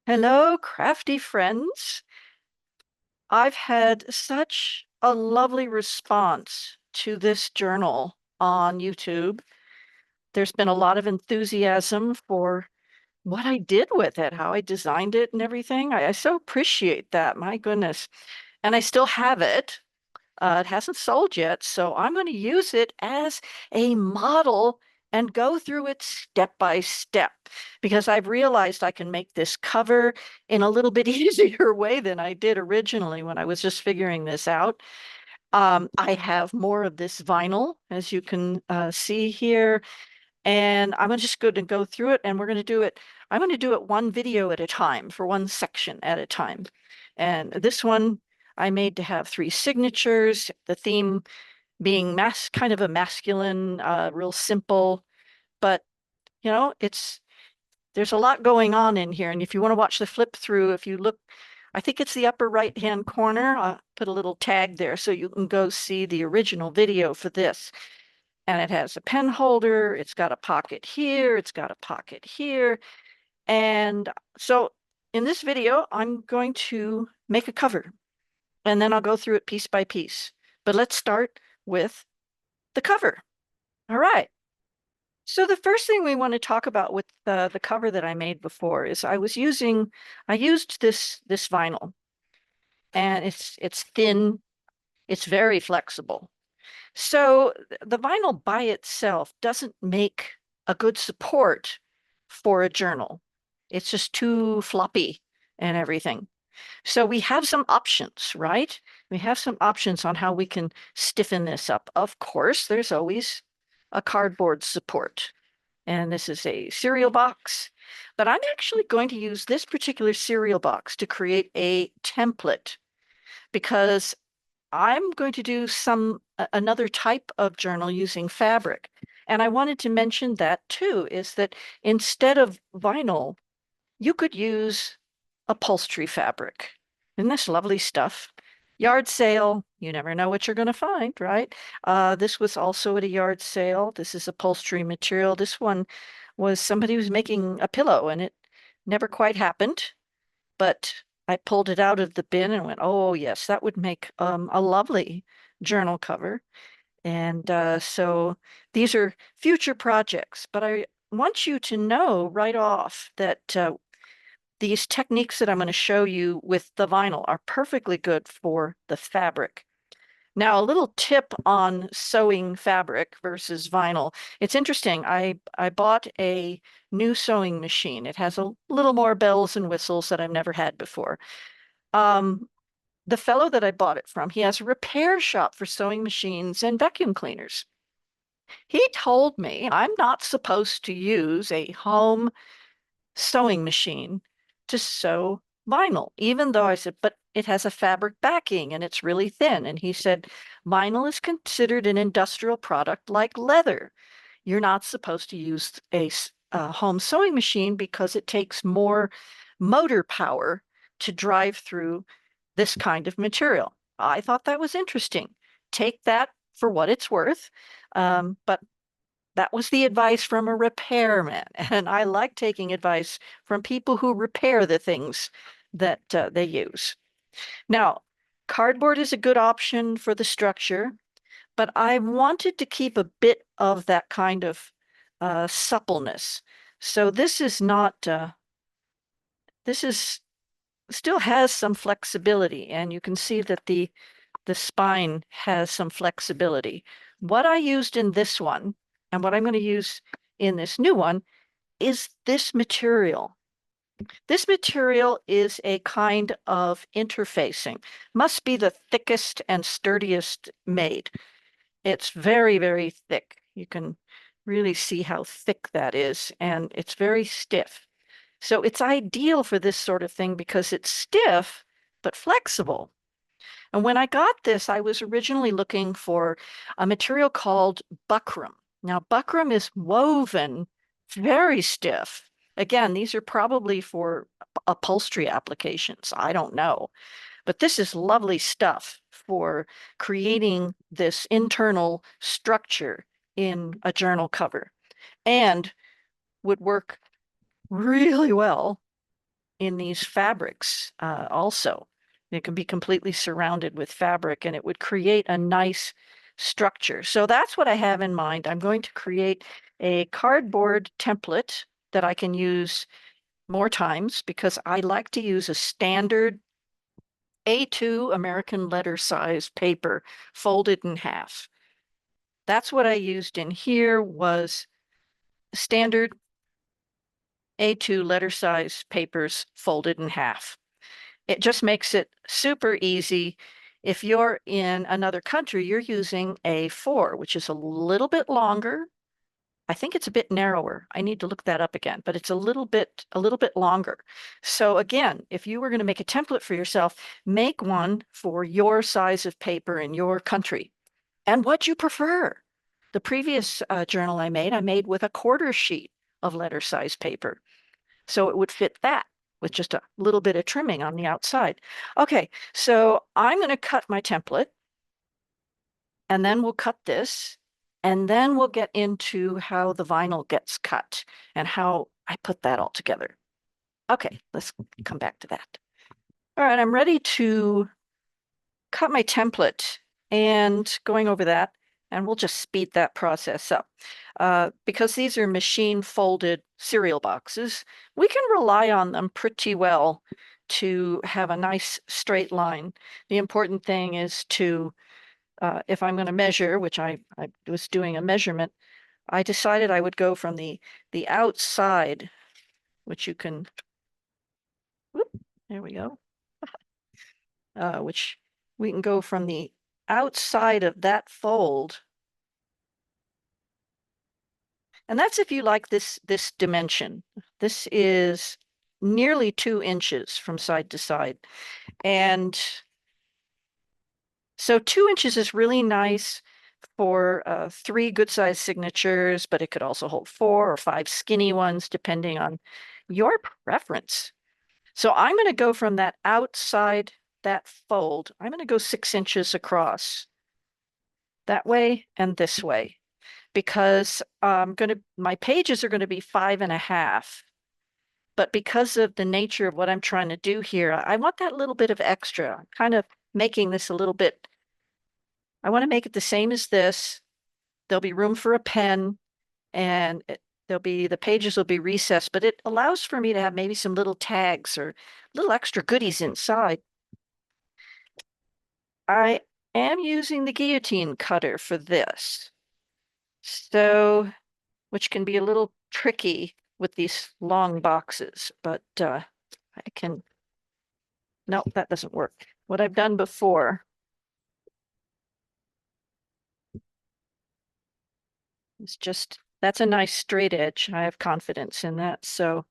Hello, crafty friends. I've had such a lovely response to this journal on YouTube. There's been a lot of enthusiasm for what I did with it, how I designed it and everything. I so appreciate that. My goodness. And I still have it. It hasn't sold yet, so I'm going to use it as a model and go through it step by step because I've realized I can make this cover in a little bit easier way than I did originally when I was just figuring this out. I have more of this vinyl, as you can see here, and I'm just going to go through it and we're going to do it. I'm going to do it one video at a time for one section at a time. And this one I made to have three signatures, the theme being kind of a masculine, real simple, but it's there's a lot going on in here. And if you want to watch the flip through, if you look, I think it's the upper right hand corner. I'll put a little tag there so you can go see the original video for this. And it has a pen holder. It's got a pocket here. It's got a pocket here. And so in this video, I'm going to make a cover and then I'll go through it piece by piece. But let's start with the cover. All right. So the first thing we want to talk about with the cover that I made before is I used this vinyl, and it's thin, it's very flexible. So the vinyl by itself doesn't make a good support for a journal. It's just too floppy and everything. So we have some options, right? We have some options on how we can stiffen this up. Of course, there's always a cardboard support. And this is a cereal box, but I'm actually going to use this particular cereal box to create a template because I'm going to do another type of journal using fabric. And I wanted to mention that too, is that instead of vinyl, you could use upholstery fabric. Isn't this lovely stuff? Yard sale, you never know what you're going to find, right? This was also at a yard sale. This is upholstery material. This one was somebody who was making a pillow and it never quite happened, but I pulled it out of the bin and went, oh, yes, that would make a lovely journal cover. And so these are future projects, but I want you to know right off that these techniques that I'm going to show you with the vinyl are perfectly good for the fabric. Now, a little tip on sewing fabric versus vinyl. It's interesting. I bought a new sewing machine. It has a little more bells and whistles that I've never had before. Um, the fellow that I bought it from, he has a repair shop for sewing machines and vacuum cleaners. He told me I'm not supposed to use a home sewing machine to sew vinyl, even though I said, but it has a fabric backing and it's really thin. And he said, vinyl is considered an industrial product like leather. You're not supposed to use a home sewing machine because it takes more motor power to drive through this kind of material. I thought that was interesting. Take that for what it's worth. But that was the advice from a repairman. And I like taking advice from people who repair the things that they use. Now, cardboard is a good option for the structure, but I wanted to keep a bit of that kind of suppleness. So this is still has some flexibility, and you can see that the spine has some flexibility. What I used in this one and what I'm going to use in this new one is this material. This material is a kind of interfacing, must be the thickest and sturdiest made. It's very, very thick. You can really see how thick that is, and it's very stiff. So it's ideal for this sort of thing because it's stiff but flexible. And when I got this, I was originally looking for a material called buckram. Now, buckram is woven very stiff. Again, these are probably for upholstery applications. I don't know. But this is lovely stuff for creating this internal structure in a journal cover and would work really well in these fabrics also. It can be completely surrounded with fabric and it would create a nice structure. So that's what I have in mind. I'm going to create a cardboard template that I can use more times because I like to use a standard A2 American letter size paper folded in half. That's what I used in here was standard A2 letter size papers folded in half. It just makes it super easy. If you're in another country, you're using A4, which is a little bit longer. I think it's a bit narrower. I need to look that up again, but it's a little bit longer. So again, if you were going to make a template for yourself, make one for your size of paper in your country and what you prefer. The previous journal I made with a quarter sheet of letter size paper. So it would fit that with just a little bit of trimming on the outside. Okay, so I'm going to cut my template and then we'll cut this and then we'll get into how the vinyl gets cut and how I put that all together. Okay, let's come back to that. All right, I'm ready to cut my template and going over that, and we'll just speed that process up. Because these are machine folded cereal boxes, we can rely on them pretty well to have a nice straight line. The important thing is to, if I'm going to measure, which I was doing a measurement, I decided I would go from the outside, which you can, whoop, there we go, which we can go from the outside of that fold. And that's if you like this dimension. This is nearly 2 inches from side to side. And so 2 inches is really nice for 3 good sized signatures, but it could also hold 4 or 5 skinny ones, depending on your preference. So I'm going to go from that outside, that fold, I'm going to go 6 inches across that way and this way, because my pages are going to be 5.5. But because of the nature of what I'm trying to do here, I want that little bit of extra. I'm kind of making this a little bit, I want to make it the same as this. There'll be room for a pen and the pages will be recessed, but it allows for me to have maybe some little tags or little extra goodies inside. I am using the guillotine cutter for this. So, which can be a little tricky with these long boxes, but I can, no, that doesn't work. What I've done before is just, that's a nice straight edge. I have confidence in that. So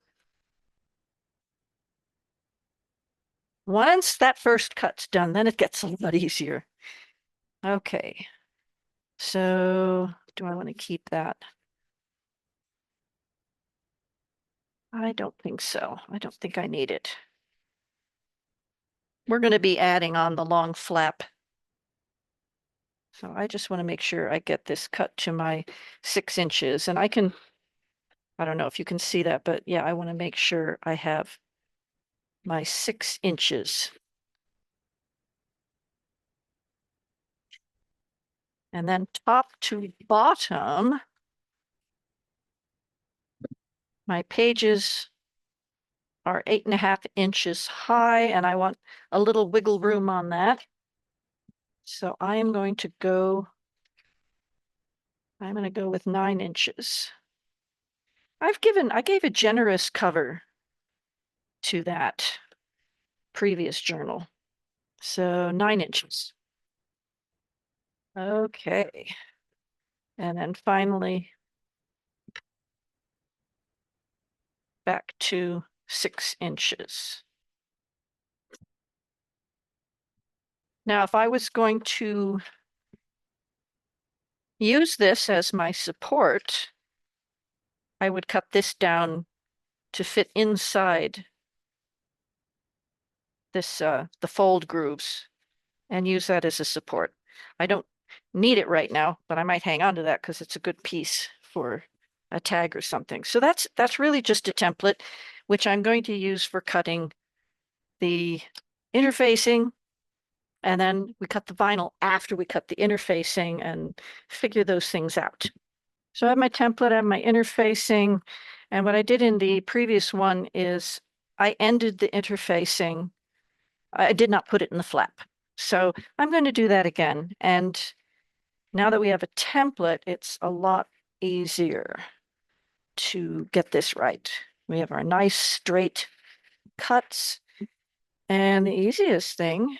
once that first cut's done, then it gets a lot easier. Okay. So do I want to keep that? I don't think so. I don't think I need it. We're going to be adding on the long flap. So I just want to make sure I get this cut to my 6 inches, and I don't know if you can see that, but yeah, I want to make sure I have my 6 inches. And then top to bottom, my pages are 8.5 inches high, and I want a little wiggle room on that. So I'm going to go with 9 inches. I gave a generous cover to that previous journal. So 9 inches. Okay. And then finally back to 6 inches. Now, if I was going to use this as my support, I would cut this down to fit inside this the fold grooves and use that as a support. I don't need it right now, but I might hang on to that because it's a good piece for a tag or something. So that's really just a template. which I'm going to use for cutting the interfacing, and then we cut the vinyl after we cut the interfacing and figure those things out. So I have my template, I have my interfacing, and what I did in the previous one is I ended the interfacing. I did not put it in the flap. So I'm going to do that again. And now that we have a template, it's a lot easier to get this right. We have our nice straight cuts. And the easiest thing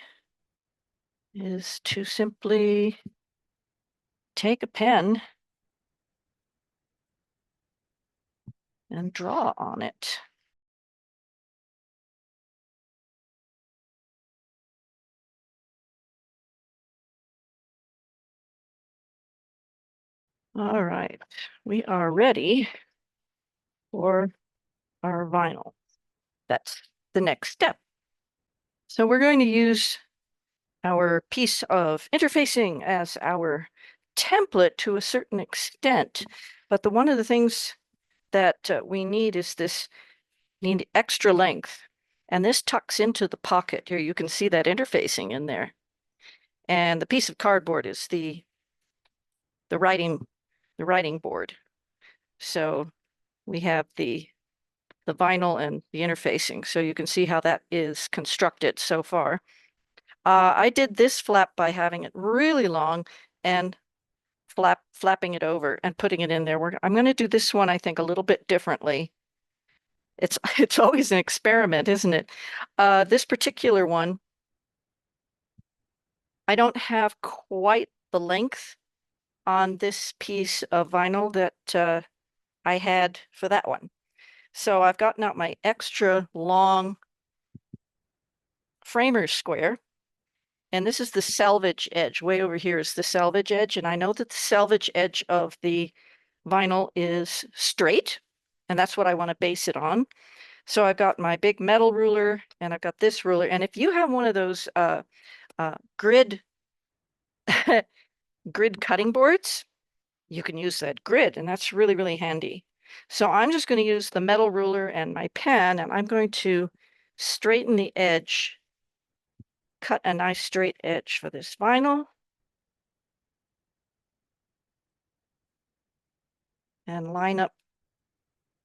is to simply take a pen and draw on it. All right, we are ready for our vinyl. That's the next step. So we're going to use our piece of interfacing as our template to a certain extent. But one of the things that we need is need extra length. And this tucks into the pocket here. You can see that interfacing in there. And the piece of cardboard is the writing board. So we have the vinyl and the interfacing. So you can see how that is constructed so far. I did this flap by having it really long and flapping it over and putting it in there. I'm going to do this one, I think, a little bit differently. It's always an experiment, isn't it? This particular one, I don't have quite the length on this piece of vinyl that I had for that one. So I've gotten out my extra long framer square, and this is the selvage edge. Way over here is the selvage edge, and I know that the selvage edge of the vinyl is straight, and that's what I want to base it on. So I've got my big metal ruler, and I've got this ruler, and if you have one of those grid grid cutting boards, you can use that grid, and that's really, really handy. So I'm just going to use the metal ruler and my pen, and I'm going to straighten the edge, cut a nice straight edge for this vinyl, and line up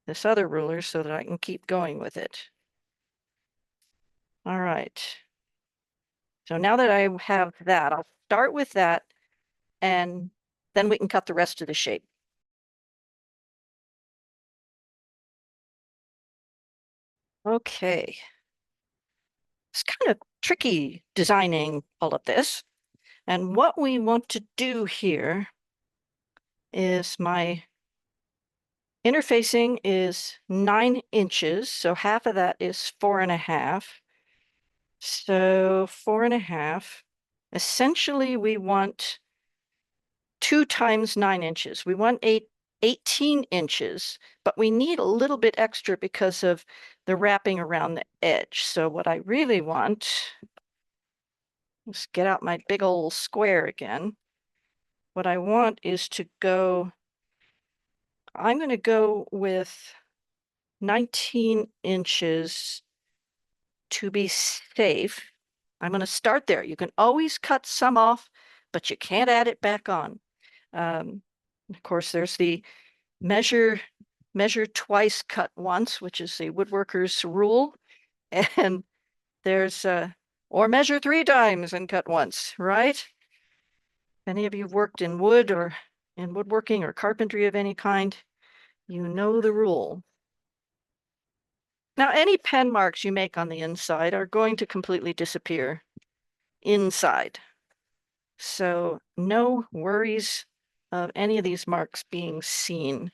this other ruler so that I can keep going with it. All right. So now that I have that, I'll start with that, and then we can cut the rest of the shape. Okay. It's kind of tricky designing all of this. And what we want to do here is my interfacing is 9 inches, so half of that is 4.5. So 4.5. Essentially, we want 2 times 9 inches. We want 18 inches, but we need a little bit extra because of the wrapping around the edge. So what I really want, let's get out my big old square again. What I want is to go, I'm going to go with 19 inches to be safe. I'm going to start there. You can always cut some off, but you can't add it back on. Of course, there's the measure twice, cut once, which is the woodworker's rule. And there's or measure 3 times and cut once, right? Any of you have worked in wood or in woodworking or carpentry of any kind, you know the rule. Now, any pen marks you make on the inside are going to completely disappear inside. So no worries of any of these marks being seen.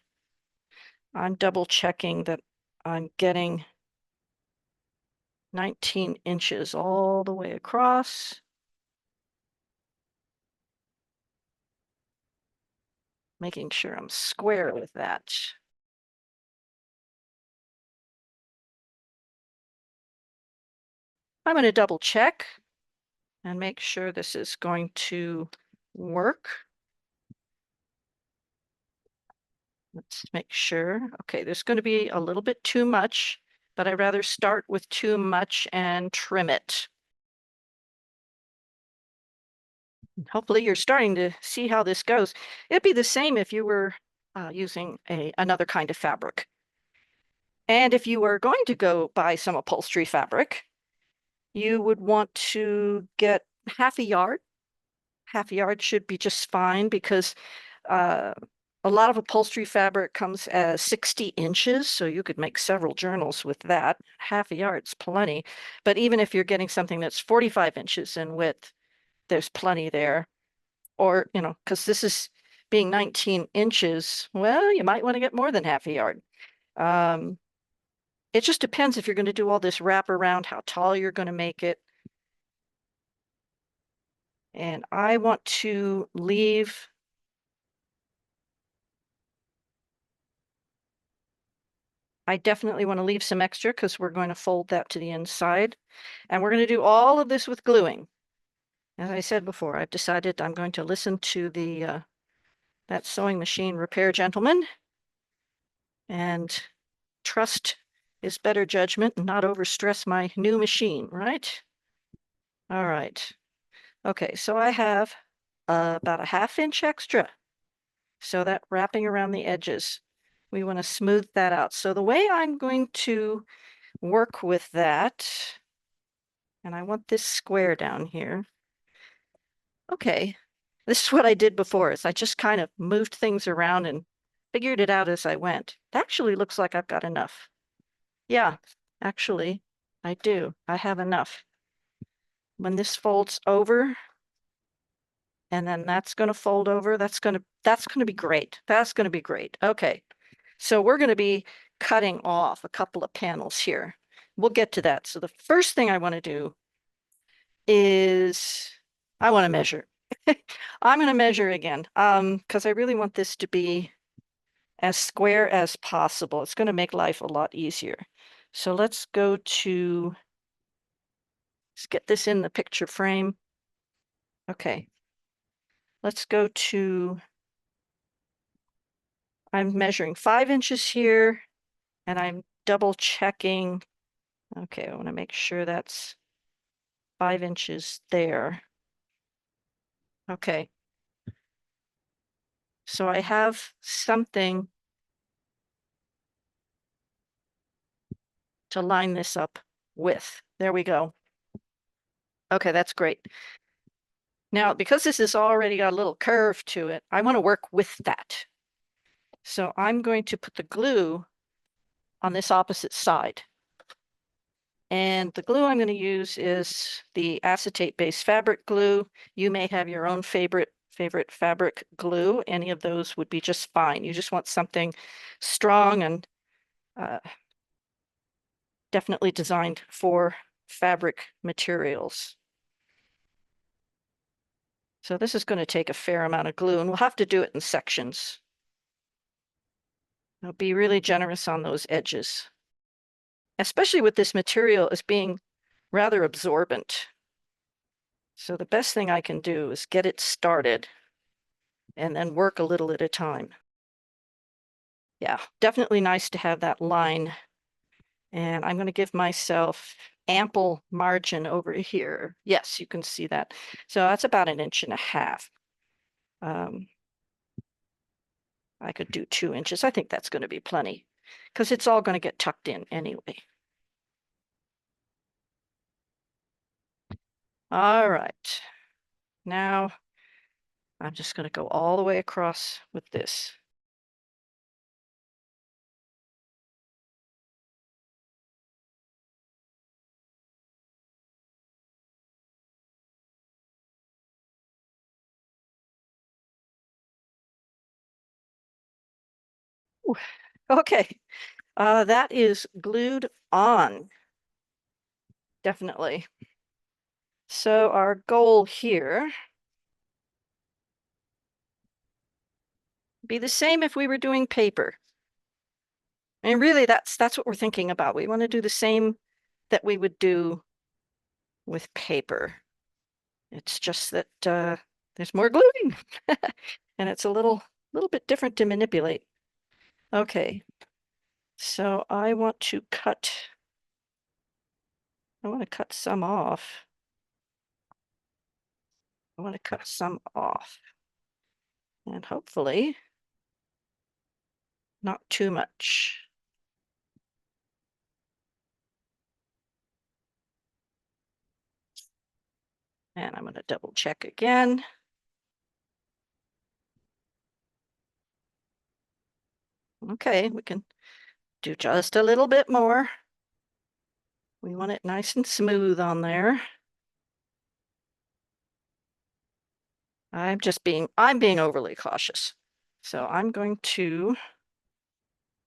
I'm double checking that I'm getting 19 inches all the way across. Making sure I'm square with that. I'm going to double check and make sure this is going to work. Let's make sure. Okay, there's going to be a little bit too much but I'd rather start with too much and trim it. Hopefully you're starting to see how this goes. It'd be the same if you were using another kind of fabric. And if you were going to go buy some upholstery fabric, you would want to get half a yard. Half a yard should be just fine because uh, a lot of upholstery fabric comes as 60 inches, so you could make several journals with that. Half a yard's plenty. But even if you're getting something that's 45 inches in width, there's plenty there. Or, because this is being 19 inches, well, you might want to get more than half a yard. It just depends if you're going to do all this wrap around, how tall you're going to make it. And I want to leave I definitely want to leave some extra because we're going to fold that to the inside. And we're going to do all of this with gluing. As I said before, I've decided I'm going to listen to that sewing machine repair gentleman and trust his better judgment and not overstress my new machine, right? All right. Okay, so I have about a 1/2 inch extra. So that wrapping around the edges, we want to smooth that out. So the way I'm going to work with that, and I want this square down here. Okay, this is what I did before, is I just kind of moved things around and figured it out as I went. It actually looks like I've got enough. Yeah, actually, I do. I have enough. When this folds over, and then that's going to fold over, that's going to be great. That's going to be great. Okay, so we're going to be cutting off a couple of panels here. We'll get to that. So the first thing I want to do is I want to measure. I'm going to measure again because I really want this to be as square as possible. It's going to make life a lot easier. So let's get this in the picture frame. Okay. Let's go to, I'm measuring 5 inches here and I'm double checking. Okay, I want to make sure that's 5 inches there. Okay. So I have something to line this up with. There we go. Okay, that's great. Now, because this has already got a little curve to it, I want to work with that. So I'm going to put the glue on this opposite side. And the glue I'm going to use is the acetate-based fabric glue. You may have your own favorite fabric glue. Any of those would be just fine. You just want something strong and definitely designed for fabric materials. So this is going to take a fair amount of glue, and we'll have to do it in sections. I'll be really generous on those edges, especially with this material as being rather absorbent. So the best thing I can do is get it started and then work a little at a time. Yeah, definitely nice to have that line. And I'm going to give myself ample margin over here. Yes, you can see that. So that's about 1.5 inches. I could do 2 inches. I think that's going to be plenty because it's all going to get tucked in anyway. All right. Now I'm just going to go all the way across with this. Ooh, okay, that is glued on, definitely. So our goal here be the same if we were doing paper. And really that's what we're thinking about. We want to do the same that we would do with paper. It's just that there's more gluing and it's a little bit different to manipulate. Okay, so I want to cut I want to cut some off. I want to cut some off. And hopefully not too much. And I'm going to double check again. Okay, we can do just a little bit more. We want it nice and smooth on there. I'm being overly cautious. So I'm going to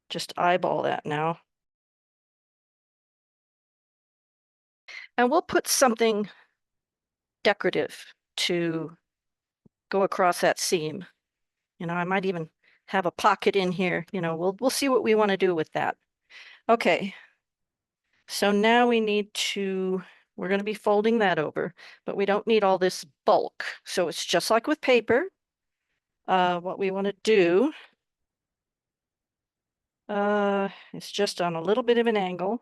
just eyeball that now. And we'll put something decorative to go across that seam. I might even have a pocket in here. We'll see what we want to do with that. Okay. So now we're going to be folding that over, but we don't need all this bulk. So it's just like with paper. What we want to do is just on a little bit of an angle.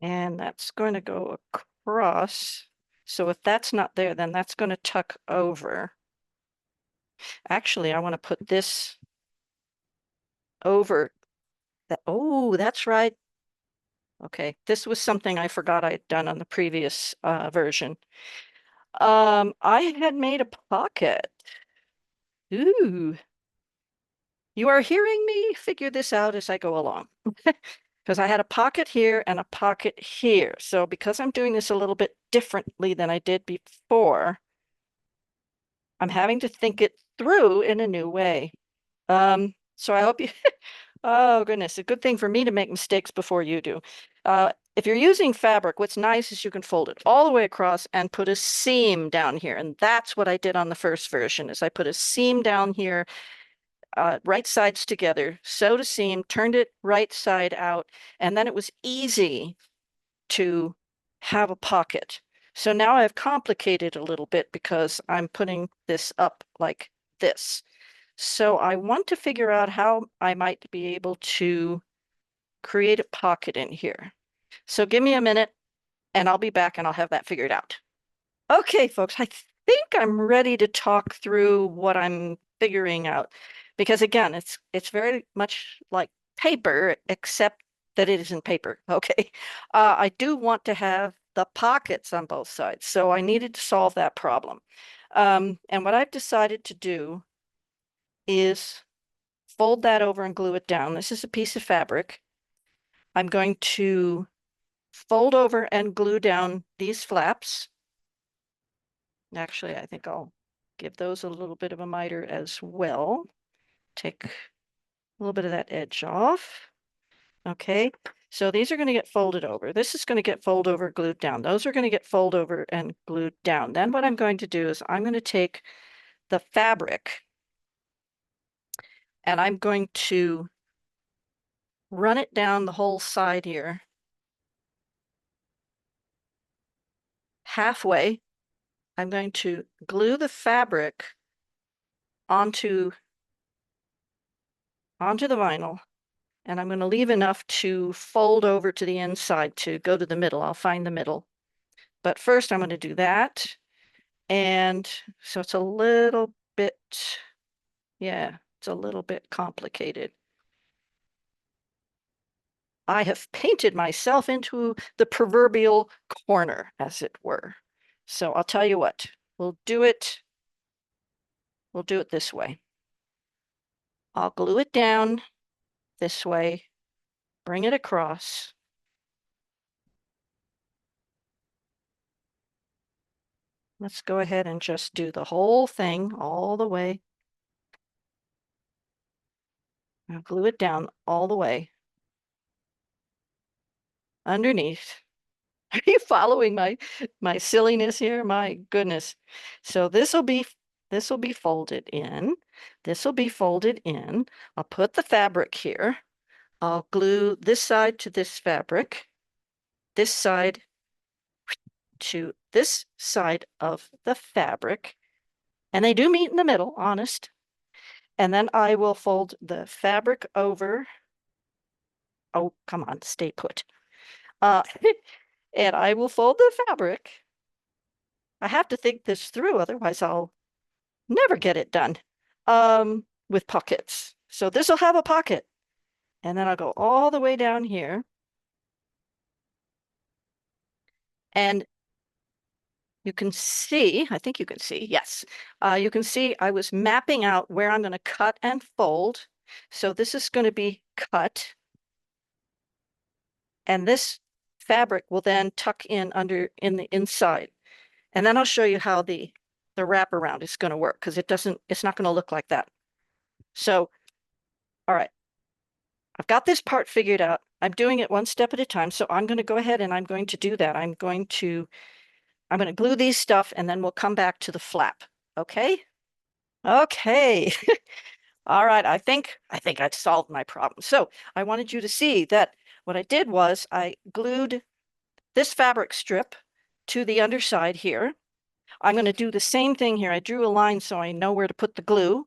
And that's going to go across. So if that's not there, then that's going to tuck over. Actually, I want to put this over that. Oh, that's right. Okay, this was something I forgot I had done on the previous version. I had made a pocket. Ooh, you are hearing me figure this out as I go along. Because I had a pocket here and a pocket here. So because I'm doing this a little bit differently than I did before, I'm having to think it through in a new way. So I hope you, oh goodness, a good thing for me to make mistakes before you do. If you're using fabric, what's nice is you can fold it all the way across and put a seam down here. And that's what I did on the first version is I put a seam down here, right sides together, sewed a seam, turned it right side out, and then it was easy to have a pocket. So now I've complicated a little bit because I'm putting this up like this. So I want to figure out how I might be able to create a pocket in here. So give me a minute and I'll be back and I'll have that figured out. Okay, folks, I think I'm ready to talk through what I'm figuring out. Because again, it's very much like paper, except that it isn't paper. Okay. I do want to have the pockets on both sides. So I needed to solve that problem. And what I've decided to do is fold that over and glue it down. This is a piece of fabric. I'm going to fold over and glue down these flaps. Actually, I think I'll give those a little bit of a miter as well. Take a little bit of that edge off. Okay, so these are going to get folded over. This is going to get folded over, glued down. Those are going to get folded over and glued down. Then what I'm going to do is I'm going to take the fabric and I'm going to run it down the whole side here. Halfway, I'm going to glue the fabric onto the vinyl, and I'm going to leave enough to fold over to the inside to go to the middle. I'll find the middle. But first I'm going to do that. And so it's a little bit, yeah, it's a little bit complicated. I have painted myself into the proverbial corner, as it were. So I'll tell you what, we'll do it this way. I'll glue it down this way, bring it across. Let's go ahead and just do the whole thing all the way. I'll glue it down all the way underneath. Are you following my silliness here? My goodness. So this will be folded in. This will be folded in. I'll put the fabric here. I'll glue this side to this fabric, this side to this side of the fabric, and they do meet in the middle, honest. And then I will fold the fabric over. Oh, come on, stay put. Uh, and I will fold the fabric. I have to think this through, otherwise I'll never get it done. With pockets. So this will have a pocket. And then I'll go all the way down here. And you can see, I think you can see, yes. You can see I was mapping out where I'm going to cut and fold. So this is going to be cut. And this fabric will then tuck in under in the inside. And then I'll show you how the wraparound is going to work, because it's not going to look like that. So, all right, I've got this part figured out. I'm doing it one step at a time. So I'm going to go ahead and I'm going to do that. I'm going to glue these stuff and then we'll come back to the flap. Okay? Okay. All right. I think I've solved my problem. So I wanted you to see that what I did was I glued this fabric strip to the underside here. I'm going to do the same thing here. I drew a line so I know where to put the glue.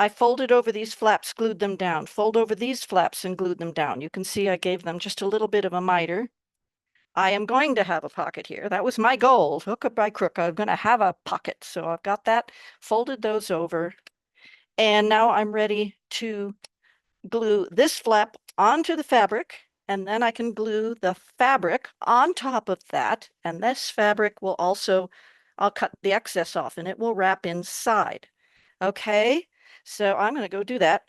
I folded over these flaps, glued them down, fold over these flaps and glued them down. You can see I gave them just a little bit of a miter. I am going to have a pocket here. That was my goal. Hook or by crook, I'm going to have a pocket. So I've got that, folded those over. And now I'm ready to glue this flap onto the fabric. And then I can glue the fabric on top of that. And this fabric will also, I'll cut the excess off and it will wrap inside. Okay, so I'm going to go do that.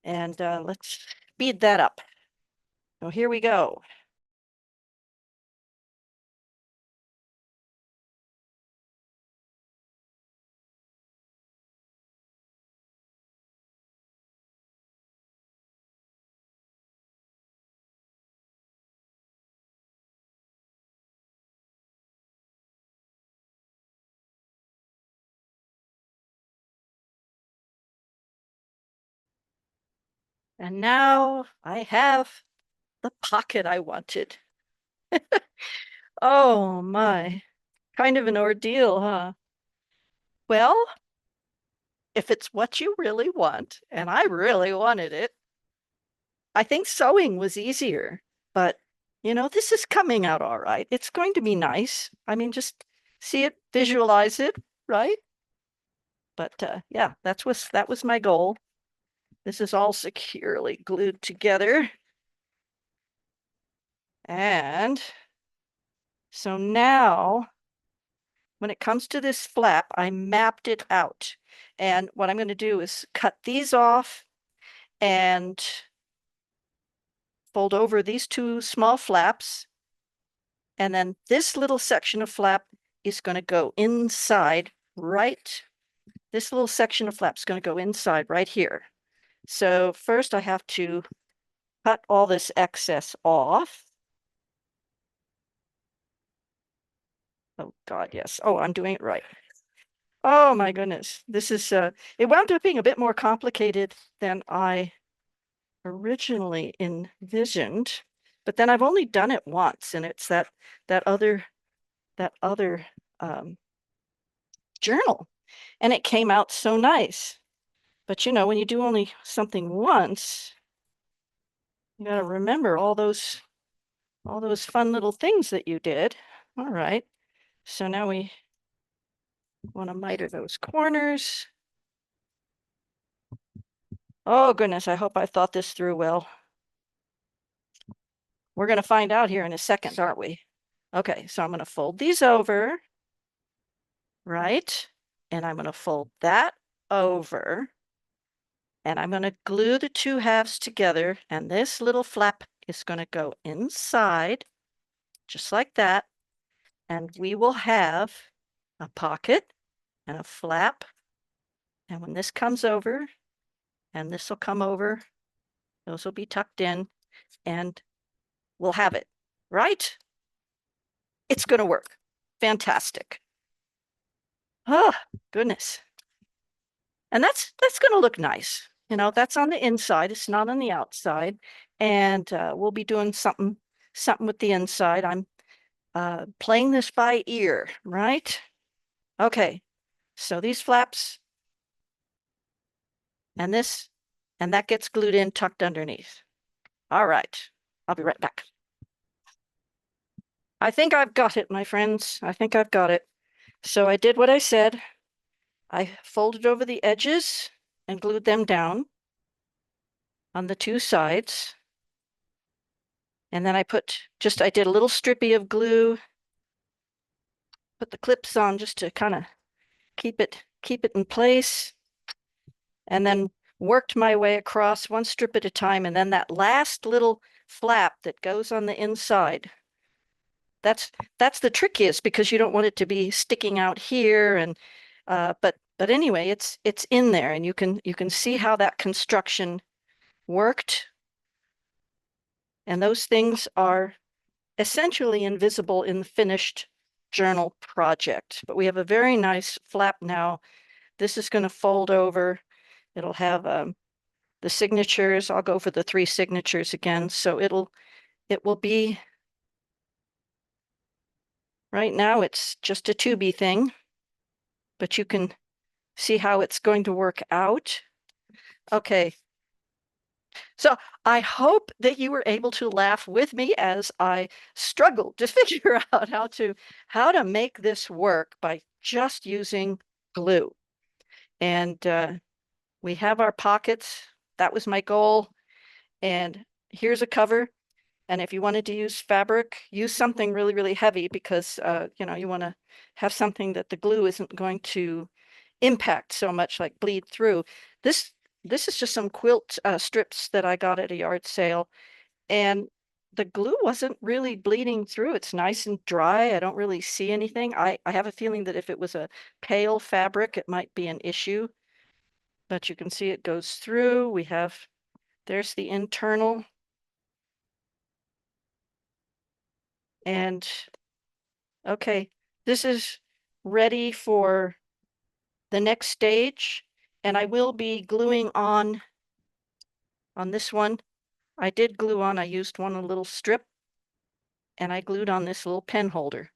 And let's speed that up. So here we go. And now I have the pocket I wanted. Oh my, kind of an ordeal, huh? Well, if it's what you really want, and I really wanted it, I think sewing was easier. But, this is coming out all right. It's going to be nice. I mean, just see it, visualize it, right? But yeah, that was my goal. This is all securely glued together. And so now, when it comes to this flap, I mapped it out. And what I'm going to do is cut these off and fold over these two small flaps. And then this little section of flap is going to go inside right. This little section of flap is going to go inside right here. So first I have to cut all this excess off. Oh God, yes. Oh, I'm doing it right. Oh my goodness. This is it wound up being a bit more complicated than I originally envisioned, but then I've only done it once, and it's that other um, journal, and it came out so nice. But when you do only something once, you got to remember all those fun little things that you did. All right, so now we want to miter those corners. Oh goodness, I hope I thought this through well. We're going to find out here in a second, aren't we? Okay, so I'm going to fold these over, right? And I'm going to fold that over. And I'm going to glue the two halves together. And this little flap is going to go inside, just like that. And we will have a pocket and a flap. And when this comes over, and this will come over, those will be tucked in, and we'll have it, right? It's going to work. Fantastic. Oh, goodness. And that's going to look nice. That's on the inside. It's not on the outside. And we'll be doing something with the inside. I'm playing this by ear, right? Okay. So these flaps and this, and that gets glued in tucked underneath. All right, I'll be right back. I think I've got it, my friends. I think I've got it. So I did what I said. I folded over the edges and glued them down on the two sides. And then I did a little strippy of glue, put the clips on just to kind of keep it in place, and then worked my way across one strip at a time. And then that last little flap that goes on the inside, that's the trickiest because you don't want it to be sticking out here. And but anyway, it's in there, and you can see how that construction worked. And those things are essentially invisible in the finished journal project. But we have a very nice flap now. This is going to fold over. It'll have the signatures. I'll go for the 3 signatures again. So it will be, right now it's just a 2B thing, but you can see how it's going to work out. Okay. So I hope that you were able to laugh with me as I struggled to figure out how to make this work by just using glue. And we have our pockets. That was my goal. And here's a cover. And if you wanted to use fabric, use something really, really heavy because you want to have something that the glue isn't going to impact so much, like bleed through. This this is just some quilt strips that I got at a yard sale, and the glue wasn't really bleeding through. It's nice and dry. I don't really see anything. I have a feeling that if it was a pale fabric, it might be an issue, but you can see it goes through. There's the internal. And okay, this is ready for the next stage. And I will be gluing on this one. I did glue on, I used one a little strip, and I glued on this little pen holder.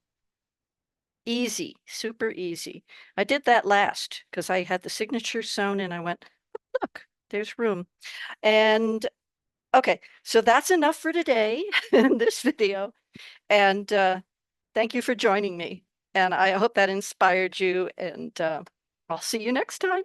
Easy, super easy. I did that last because I had the signature sewn and I went, look, there's room. And okay, so that's enough for today in this video. And thank you for joining me. And I hope that inspired you. And I'll see you next time.